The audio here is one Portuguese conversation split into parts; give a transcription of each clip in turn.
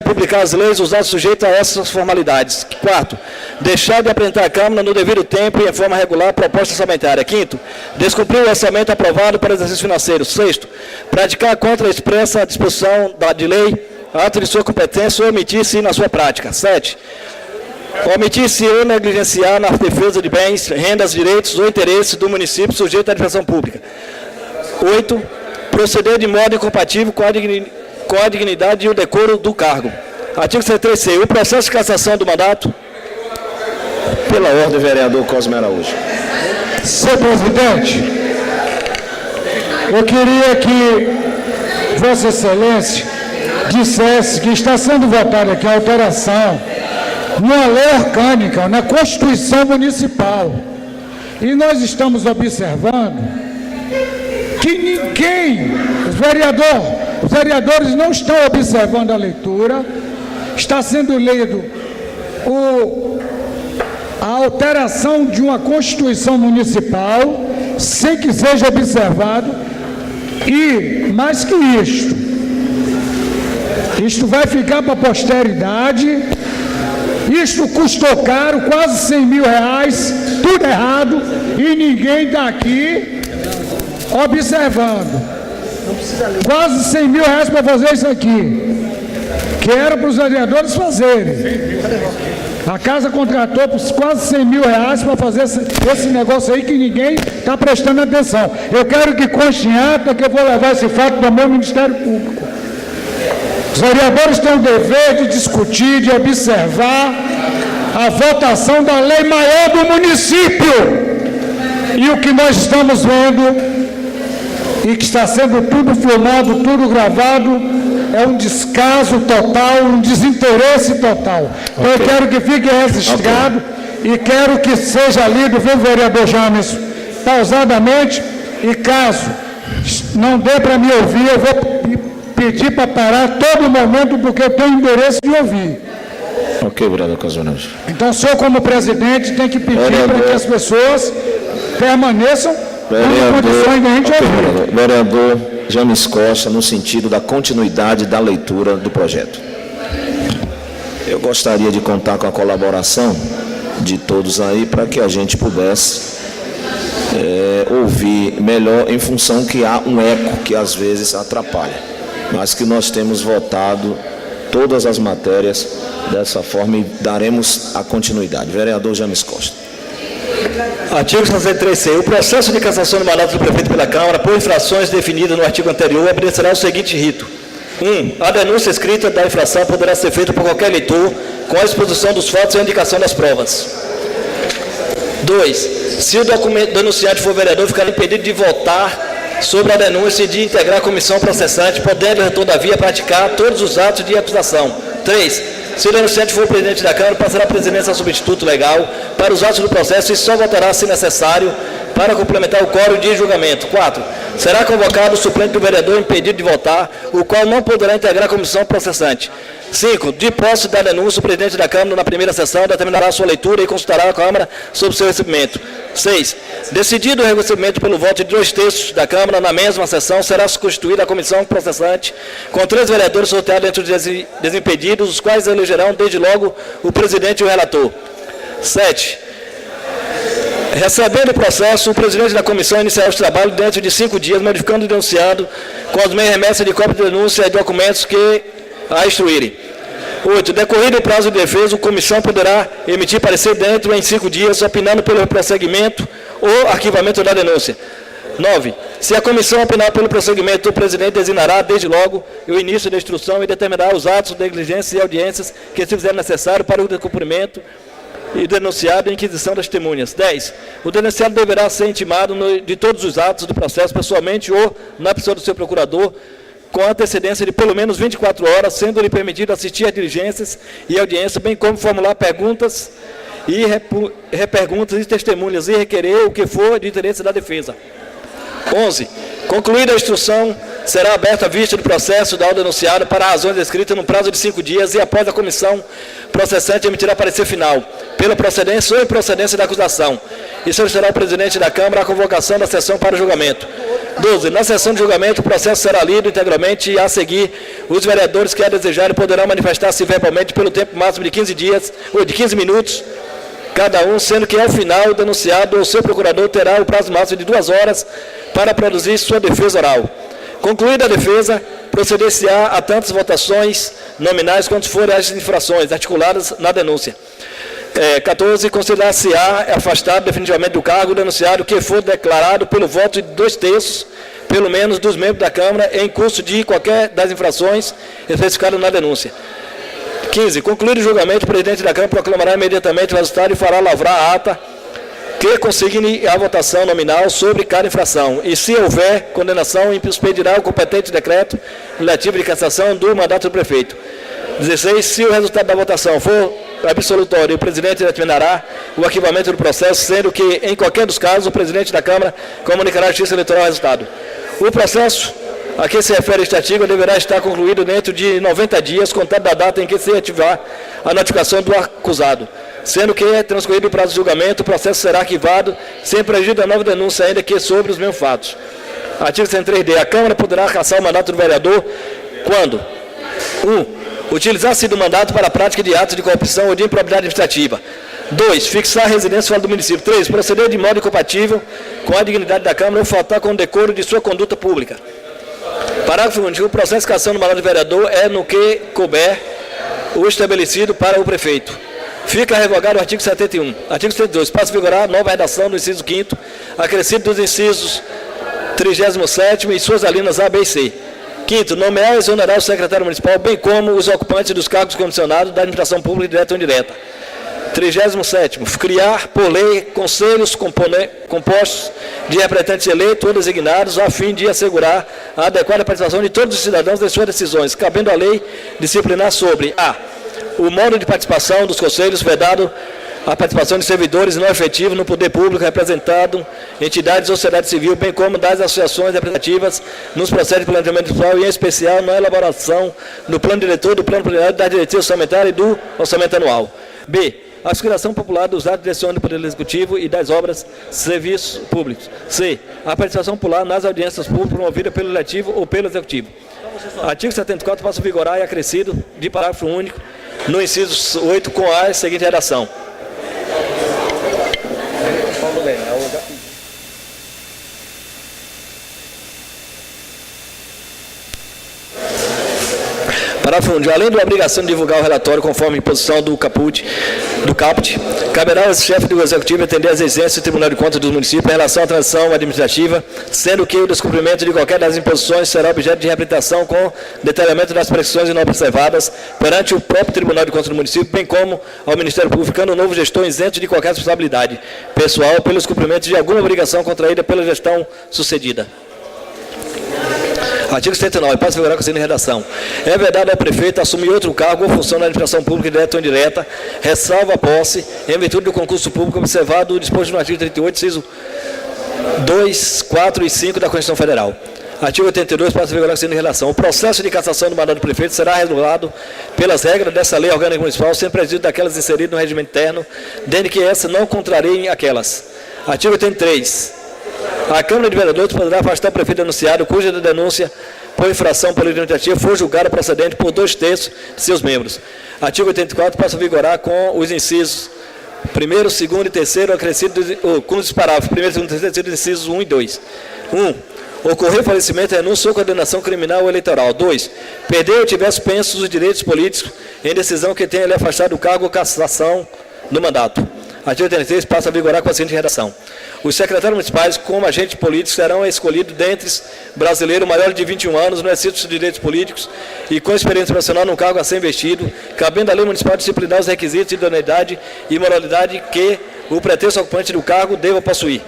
publicar as leis, os atos sujeitos a essas formalidades. Quarto, deixar de apresentar à Câmara no devido tempo e em forma regular a proposta orçamentária. Quinto, descumprir o orçamento aprovado para exercício financeiro. Sexto, praticar contra a expressa disposição de lei, ato de sua competência ou omitir-se na sua prática. 7. Omitir-se ou negligenciar na defesa de bens, rendas, direitos ou interesses do município sujeito à administração pública. 8. Proceder de modo incompatível com a dignidade e o decoro do cargo. Artigo 63C. O processo de cassação do mandato. Pela ordem, vereador Cosme Araújo. Senhor presidente, eu queria que Vossa Excelência dissesse que está sendo votada aqui a alteração numa lei orgânica, na Constituição Municipal. E nós estamos observando que ninguém, os vereadores não estão observando a leitura, está sendo lido a alteração de uma Constituição Municipal, sem que seja observado, e mais que isto vai ficar para a posteridade. Isto custou caro, quase 100 mil reais, tudo errado, e ninguém está aqui observando. Quase 100 mil reais para fazer isso aqui, que era para os vereadores fazerem. A casa contratou por quase 100 mil reais para fazer esse negócio aí que ninguém está prestando atenção. Eu quero que conste em ata que eu vou levar esse fato para o meu Ministério Público. Os vereadores têm o dever de discutir, de observar a votação da lei maior do município. E o que nós estamos vendo, e que está sendo tudo filmado, tudo gravado, é um descaso total, um desinteresse total. Então eu quero que fique registrado e quero que seja lido, viu, vereador James, pausadamente, e caso não dê para me ouvir, eu vou pedir para parar todo momento, porque eu tenho interesse de ouvir. Ok, vereador Cosme. Então, o senhor, como presidente, tem que pedir para que as pessoas permaneçam em condições de a gente ouvir. Vereador James Costa, no sentido da continuidade da leitura do projeto. Eu gostaria de contar com a colaboração de todos aí para que a gente pudesse ouvir melhor, em função que há um eco que às vezes atrapalha. Mas que nós temos votado todas as matérias dessa forma e daremos a continuidade. Vereador James Costa. Artigo 63C. O processo de cassação do mandato do prefeito pela Câmara, por infrações definidas no artigo anterior, obedecerá o seguinte rito. 1. A denúncia escrita da infração poderá ser feita por qualquer eleitor, com a exposição dos fatos e a indicação das provas. 2. Se o denunciante for vereador, ficará impedido de votar sobre a denúncia e de integrar a comissão processante, podendo, todavia, praticar todos os atos de acusação. 3. Se o denunciante for o presidente da Câmara, passará a presidência a substituto legal para os atos do processo e só votará, se necessário, para complementar o quórum de julgamento. 4. Será convocado o suplente do vereador impedido de votar, o qual não poderá integrar a comissão processante. 5. De posse da denúncia, o presidente da Câmara, na primeira sessão, determinará a sua leitura e consultará a Câmara sobre seu recebimento. 6. Decidido o recebimento pelo voto de 2/3 da Câmara, na mesma sessão, será constituída a comissão processante, com 3 vereadores sorteados entre os desimpedidos, os quais elegerão, desde logo, o presidente e o relator. 7. Recebendo o processo, o presidente da comissão iniciará os trabalhos dentro de 5 dias, modificando o denunciado com as meias remessas de cópia de denúncia e documentos que a instruírem. 8. Decorrido o prazo de defesa, a comissão poderá emitir parecer dentro em 5 dias, opinando pelo prosseguimento ou arquivamento da denúncia. 9. Se a comissão opinar pelo prosseguimento, o presidente designará, desde logo, o início da instrução e determinará os atos de diligências e audiências que se fizer necessário para o descumprimento e denunciado e inquisição das testemunhas. 10. O denunciado deverá ser intimado de todos os atos do processo, pessoalmente ou na pessoa do seu procurador, com antecedência de pelo menos 24 horas, sendo-lhe permitido assistir a diligências e audiências, bem como formular perguntas e reperguntas e testemunhas, e requerer o que for de interesse da defesa. 11. Concluída a instrução, será aberta a vista do processo da denunciado para razões descritas no prazo de 5 dias e após a comissão processante emitirá parecer final, pela procedência ou improcedência da acusação, e solicitará ao presidente da Câmara a convocação da sessão para o julgamento. 12. Na sessão de julgamento, o processo será lido integralmente e, a seguir, os vereadores que a desejarem poderão manifestar-se verbalmente pelo tempo máximo de 15 minutos, cada um, sendo que, ao final, o denunciado ou seu procurador terá o prazo máximo de 2 horas para produzir sua defesa oral. Concluída a defesa, proceder-se-á a tantas votações nominais quanto forem as infrações articuladas na denúncia. 14. Considerar-se-á afastado definitivamente do cargo o denunciado que for declarado pelo voto de 2/3, pelo menos, dos membros da Câmara em curso de qualquer das infrações especificadas na denúncia. 15. Concluído o julgamento, o presidente da Câmara proclamará imediatamente o resultado e fará lavrar a ata que consigne a votação nominal sobre cada infração. E, se houver condenação, expedirá o competente decreto relativo de cassação do mandato do prefeito. 16. Se o resultado da votação for absolutório, o presidente determinará o arquivamento do processo, sendo que, em qualquer dos casos, o presidente da Câmara comunicará à Justiça Eleitoral o resultado. O processo a que se refere este artigo deverá estar concluído dentro de 90 dias, contado da data em que se ativar a notificação do acusado. Sendo que, transcorrido o prazo de julgamento, o processo será arquivado, sem prejuízo da nova denúncia, ainda que sobre os mesmos fatos. Artigo 103D. A Câmara poderá cassar o mandato do vereador quando: 1. Utilizar-se do mandato para a prática de atos de corrupção ou de improbidade administrativa. 2. Fixar a residência fora do município. 3. Proceder de modo incompatível com a dignidade da Câmara ou faltar com o decoro de sua conduta pública. Parágrafo único. O processo de cassação do mandato do vereador é no que couber o estabelecido para o prefeito. Fica revogado o artigo 71. Artigo 72. Passa a vigorar nova redação do inciso 5º, acrescido dos incisos 37º e suas alíneas A, B e C. 5º. Nomear e exonerar o secretário municipal, bem como os ocupantes dos cargos comissionados da administração pública direta ou indireta. 37º. Criar, por lei, conselhos compostos de representantes eleitos ou designados, a fim de assegurar a adequada participação de todos os cidadãos em suas decisões, cabendo a lei disciplinar sobre: a. O modo de participação dos conselhos, vedado a participação de servidores não efetivos no poder público representado, entidades ou sociedade civil, bem como das associações representativas nos processos de planejamento municipal e, em especial, na elaboração do plano diretor, do plano plenário, da diretiva orçamentária e do orçamento anual. B. A fiscalização popular dos atos de direção do Poder Executivo e das obras de serviços públicos. C. A participação popular nas audiências públicas promovidas pelo Legislativo ou pelo Executivo. Artigo 74 passa a vigorar e acrescido de parágrafo único no inciso 8 com a seguinte redação. Parágrafo único. Além da obrigação de divulgar o relatório conforme a imposição do CAPUT, caberá ao chefe do Executivo atender às exigências do Tribunal de Contas dos municípios em relação à transição administrativa, sendo que o descumprimento de qualquer das imposições será objeto de reabilitação com detalhamento das prescrições não observadas perante o próprio Tribunal de Contas do município, bem como ao Ministério Público, ficando o novo gestor isento de qualquer responsabilidade pessoal pelos cumprimentos de alguma obrigação contraída pela gestão sucedida. Artigo 79. Passa a vigorar com a seguinte redação. É vedado ao prefeito assumir outro cargo ou função na administração pública direta ou indireta, ressalva a posse, em virtude do concurso público observado o disposto no artigo 38, inciso 2, 4 e 5 da Constituição Federal. Artigo 82. Passa a vigorar com a seguinte redação. O processo de cassação do mandato do prefeito será regulado pelas regras dessa lei orgânica municipal, sem prejuízo daquelas inseridas no regimento interno, desde que essa não contrariem aquelas. Artigo 83. A Câmara de Vereadores poderá afastar o prefeito denunciado, cuja denúncia por infração política administrativa for julgada procedente por 2/3 de seus membros. Artigo 84 passa a vigorar com os incisos 1º, 2º e 3º, acrescidos com os parágrafos 1º, 2º e 3º, incisos 1 e 2. 1. Ocorrer falecimento, renúncia ou condenação criminal ou eleitoral. 2. Perder ou tiver suspensos os direitos políticos em decisão que tenha lhe afastado do cargo ou cassação do mandato. Artigo 86 passa a vigorar com a seguinte redação. Os secretários municipais, como agentes políticos, serão escolhidos dentre brasileiros maiores de 21 anos, no exercício de direitos políticos e com experiência profissional no cargo a ser investido, cabendo à lei municipal disciplinar os requisitos de idoneidade e moralidade que o pretenso ocupante do cargo deva possuir.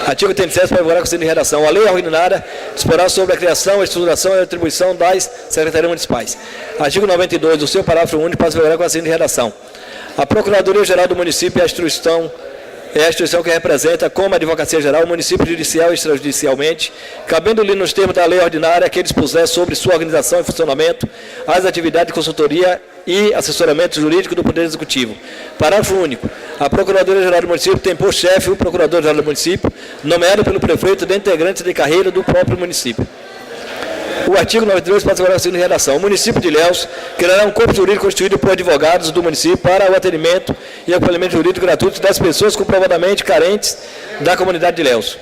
Artigo 87 para vigorar com a seguinte redação. A lei ordinária disporá sobre a criação, a estruturação e a atribuição das secretarias municipais. Artigo 92, o seu parágrafo único passa a vigorar com a seguinte redação. A Procuradoria-Geral do Município é a instituição que representa, como a Advocacia Geral, o município judicial e extrajudicialmente, cabendo-lhe nos termos da lei ordinária que dispuser sobre sua organização e funcionamento, as atividades de consultoria e assessoramento jurídico do Poder Executivo. Parágrafo único. A Procuradoria-Geral do Município tem por chefe o Procurador-Geral do Município, nomeado pelo prefeito de integrantes de carreira do próprio município. O artigo 92 passa agora a seguinte redação. O município de Ilhéus criará um corpo jurídico constituído por advogados do município para o atendimento e acolhimento jurídico gratuito das pessoas comprovadamente carentes da comunidade de Ilhéus.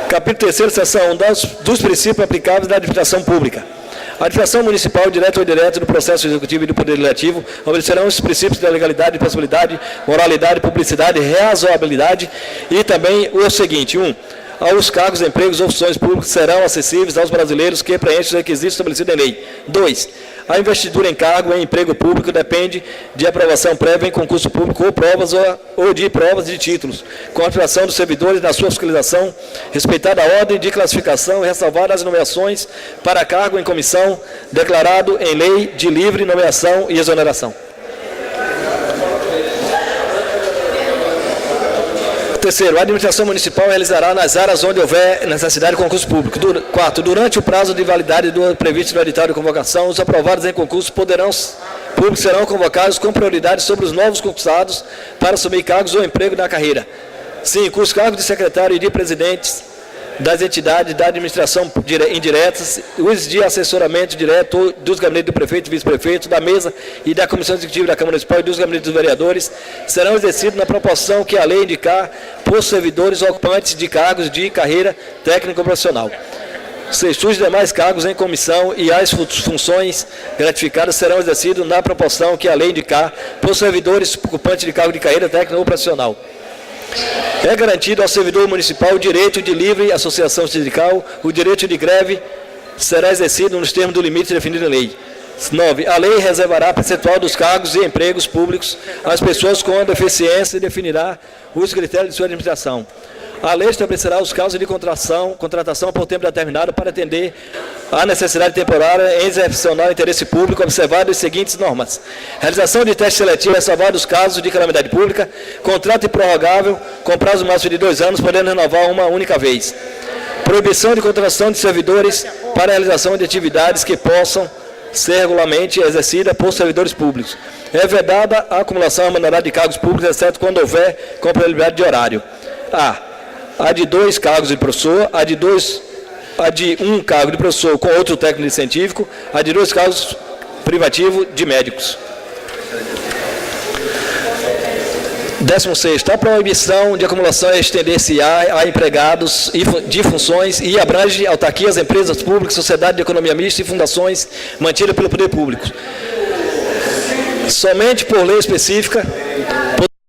Capítulo 3º, seção 1, dos princípios aplicáveis da administração pública. A administração municipal, direta ou indireta, do processo executivo e do poder legislativo, obedecerão os princípios da legalidade, possibilidade, moralidade, publicidade, razoabilidade e também o seguinte: 1. Aos cargos, empregos ou funções públicas serão acessíveis aos brasileiros que preenchem os requisitos estabelecidos em lei. 2. A investidura em cargo em emprego público depende de aprovação prévia em concurso público ou provas ou de provas de títulos, com a atuação dos servidores na sua fiscalização, respeitada a ordem de classificação e ressalvadas as nomeações para cargo em comissão declarado em lei de livre nomeação e exoneração. Terceiro, a administração municipal realizará nas áreas onde houver necessidade de concurso público. 4. Durante o prazo de validade do previsto no edital de convocação, os aprovados em concurso públicos serão convocados com prioridade sobre os novos concursados para assumir cargos ou emprego na carreira. 5. Os cargos de secretário e de presidentes das entidades da administração indiretas, os de assessoramento direto dos gabinetes do prefeito e vice-prefeito, da mesa e da comissão executiva da Câmara Municipal e dos gabinetes dos vereadores, serão exercidos na proporção que a lei indicar por servidores ocupantes de cargos de carreira técnico-profissional. 6. Os demais cargos em comissão e as funções gratificadas serão exercidos na proporção que a lei indicar por servidores ocupantes de cargo de carreira técnica ou profissional. É garantido ao servidor municipal o direito de livre associação sindical, o direito de greve será exercido nos termos do limite definido em lei. 9. A lei reservará a percentual dos cargos e empregos públicos às pessoas com deficiência e definirá os critérios de sua administração. A lei estabelecerá os casos de contratação por tempo determinado para atender à necessidade temporária em excepcional interesse público, observado as seguintes normas: realização de teste seletivo, ressalvado os casos de calamidade pública, contrato improrrogável com prazo máximo de 2 anos, podendo renovar uma única vez. Proibição de contratação de servidores para a realização de atividades que possam ser regularmente exercida por servidores públicos. É vedada a acumulação remunerada de cargos públicos, exceto quando houver compatibilidade de horário. A de 2 cargos de professor, a de 1 cargo de professor com outro técnico científico, a de 2 cargos privativo de médicos. 16. A proibição de acumulação estender-se a empregados de funções e abrange autarquias, empresas públicas, sociedade de economia mista e fundações mantidas pelo poder público. Somente por lei específica